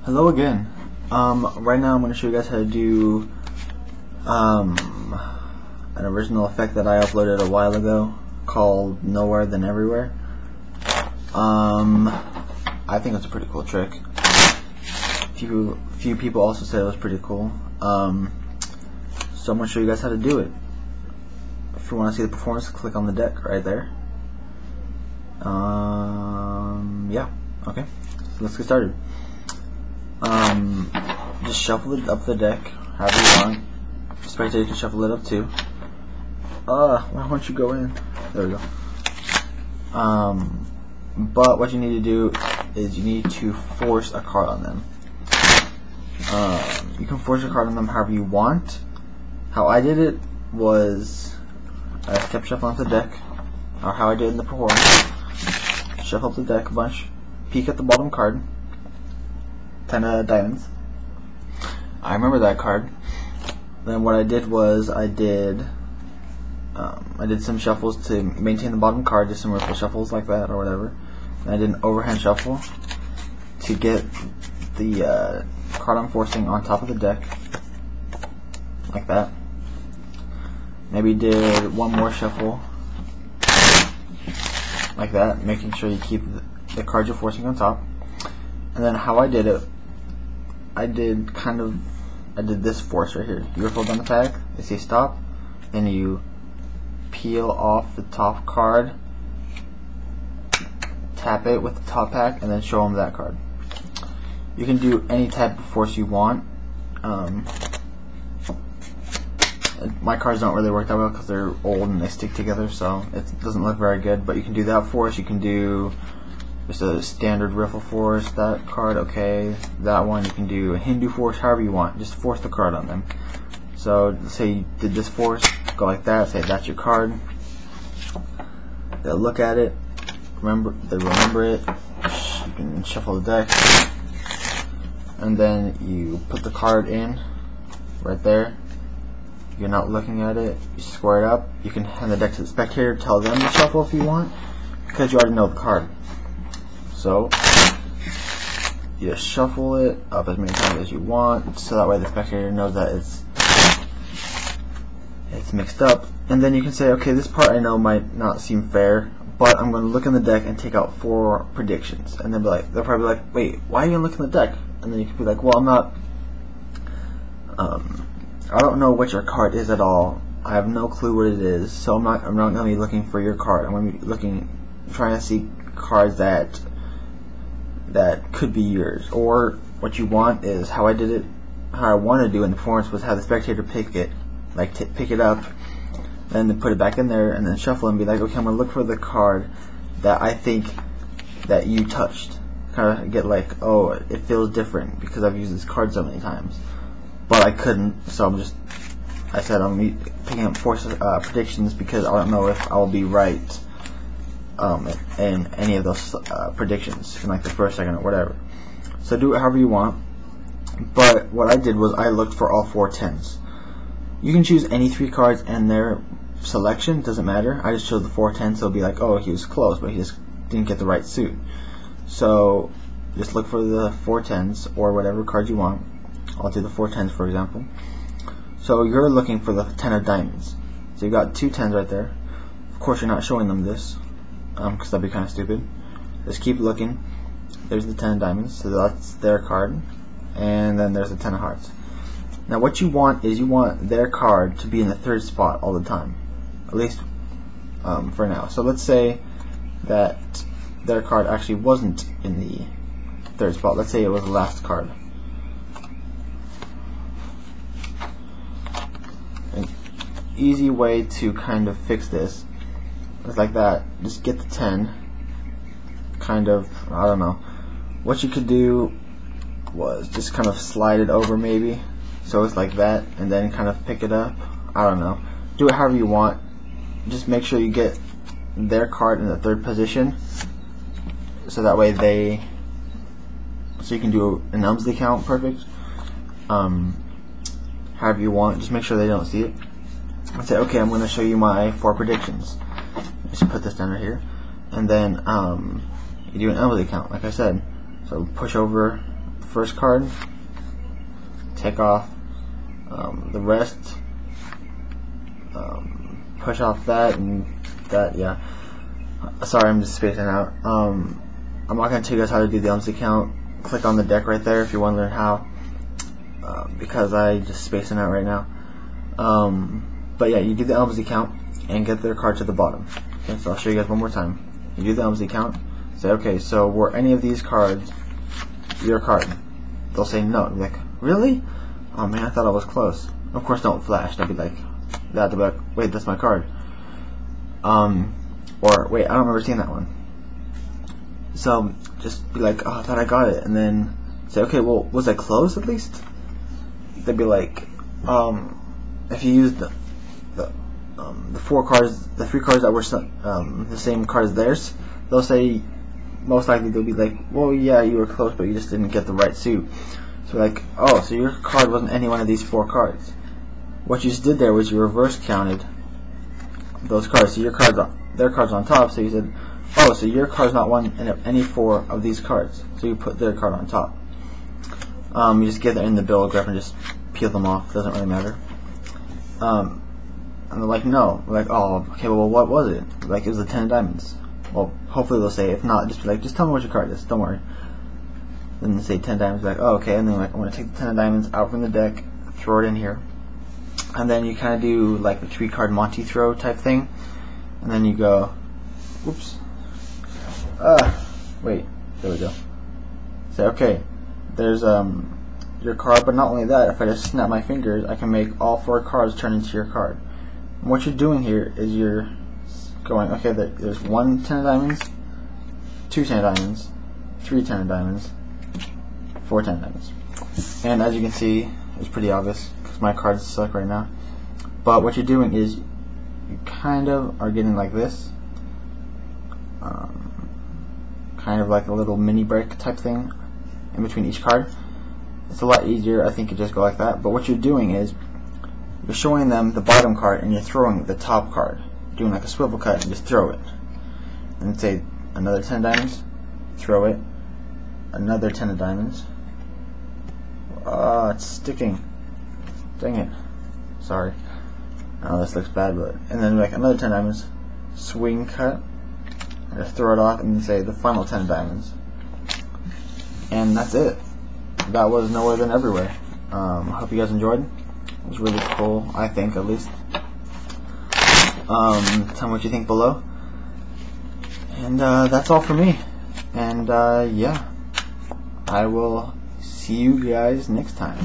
Hello again. Right now I'm going to show you guys how to do an original effect that I uploaded a while ago called Nowhere Then Everywhere. I think it's a pretty cool trick. Few people also said it was pretty cool. So I'm going to show you guys how to do it. If you want to see the performance, click on the deck right there. Yeah, okay, so let's get started. Just shuffle it up the deck however you want. Spectator can shuffle it up too. Why don't you go in? There we go. But what you need to do is you need to force a card on them. You can force a card on them however you want. How I did it was I kept shuffling up the deck, or how I did in the performance. Shuffle up the deck a bunch, peek at the bottom card, 10 of diamonds. I remember that card. Then what I did was I did some shuffles to maintain the bottom card, just some riffle shuffles like that or whatever. And I did an overhand shuffle to get the card I'm forcing on top of the deck, like that. Maybe did one more shuffle like that, making sure you keep the cards you're forcing on top. And then how I did it, I did this force right here. You riffle down the pack, they say stop, then you peel off the top card, tap it with the top pack, and then show them that card. You can do any type of force you want. My cards don't really work that well because they're old and they stick together, so it doesn't look very good. But you can do that force. You can do just a standard riffle force, that card, okay. That one, you can do a Hindu force, however you want. Just force the card on them. So let's say you did this force, go like that, say that's your card. They'll look at it, they remember it, you can shuffle the deck, and then you put the card in right there. You're not looking at it, you square it up. You can hand the deck to the spectator, tell them to shuffle if you want, because you already know the card. So you just shuffle it up as many times as you want, so that way the spectator knows that it's mixed up. And then you can say, okay, this part I know might not seem fair, but I'm going to look in the deck and take out 4 predictions. And they'll probably be like, wait, why are you going to look in the deck? And then you can be like, well, I don't know what your card is at all. I have no clue what it is, so I'm not going to be looking for your card. I'm going to be trying to see cards that could be yours. Or what you want is how I did it. How I want to do in the performance was have the spectator pick it, pick it up, then put it back in there, and then shuffle and be like, okay, I'm going to look for the card that I think that you touched. Kind of get like, oh, it feels different because I've used this card so many times. But I couldn't, so I said I'm picking up 4 predictions because I don't know if I'll be right in any of those predictions in like the first, second, or whatever. So do it however you want. But what I did was I looked for all 4 10s. You can choose any 3 cards and their selection, doesn't matter. I just chose the 4 10s, so it'll be like, oh, he was close, but he just didn't get the right suit. So just look for the 4 10s or whatever card you want. I'll do the 4 10s, for example. So you're looking for the 10 of diamonds. So you got 2 10s right there. Of course, you're not showing them this, because that'd be kind of stupid. Just keep looking. There's the 10 of diamonds, so that's their card. And then there's the 10 of hearts. Now what you want is you want their card to be in the 3rd spot all the time. At least for now. So let's say that their card actually wasn't in the 3rd spot. Let's say it was the last card. Easy way to kind of fix this is like that. Just get the 10, kind of, I don't know. What you could do was just kind of slide it over maybe, so it's like that, and then kind of pick it up. I don't know. Do it however you want. Just make sure you get their card in the 3rd position, so that way so you can do an Elmsley count perfect. However you want. Just make sure they don't see it. I say, okay, I'm going to show you my 4 predictions. Just put this down right here, and then you do an Elmsley count, like I said. So push over first card, take off the rest, push off that and that. Yeah, sorry, I'm just spacing out. I'm not going to tell you guys how to do the Elmsy count. Click on the deck right there if you want to learn how, because I just spacing out right now. But yeah, you do the Elmsy count and get their card to the bottom. Okay, so I'll show you guys one more time. You do the Elmsy count, say, okay, so were any of these cards your card? They'll say no. You're like, really? Oh man, I thought I was close. Of course, don't flash. They'll be like, they'll be like, wait, that's my card. Or wait, I don't remember seeing that one. So just be like, oh, I thought I got it, and then say, okay, well, was I close at least? They'd be like, if you use the four cards, the three cards that were the same card as theirs, they'll say, most likely they'll be like, well, yeah, you were close, but you just didn't get the right suit. So like, oh, so your card wasn't any one of these four cards. What you just did there was you reverse counted those cards. So your cards, their cards on top. So you said, oh, so your card's not one in any four of these cards. So you put their card on top. You just get it in the bill graph and just peel them off. Doesn't really matter. And they're like, no. We're like, oh, okay, well, what was it? Like, it was the 10 of diamonds. Well, hopefully they'll say, if not, just be like, just tell me what your card is. Don't worry. Then they say 10 diamonds. Like, oh, okay. And then like, I'm gonna take the 10 of diamonds out from the deck, throw it in here, and then you kind of do like the 3-card Monty throw type thing, and then you go, whoops. Wait. There we go. Say, okay. There's your card, but not only that, if I just snap my fingers, I can make all 4 cards turn into your card. And what you're doing here is you're going, okay, there's 1 10 of diamonds, 2 10 of diamonds, 3 10 of diamonds, 4 10 of diamonds. And as you can see, it's pretty obvious because my cards suck right now. But what you're doing is you kind of are getting like this, kind of like a little mini break type thing in between each card. It's a lot easier, I think, to just go like that. But what you're doing is you're showing them the bottom card and you're throwing the top card, doing like a swivel cut and just throw it. And say another 10 of diamonds, throw it, another 10 of diamonds. It's sticking. Dang it. Sorry. I know this looks bad, but and then like another 10 diamonds, swing cut, and just throw it off, and then say the final 10 diamonds. And that's it. That was Nowhere Then Everywhere. I hope you guys enjoyed. It was really cool, I think, at least. Tell me what you think below. And that's all for me. And yeah, I will see you guys next time.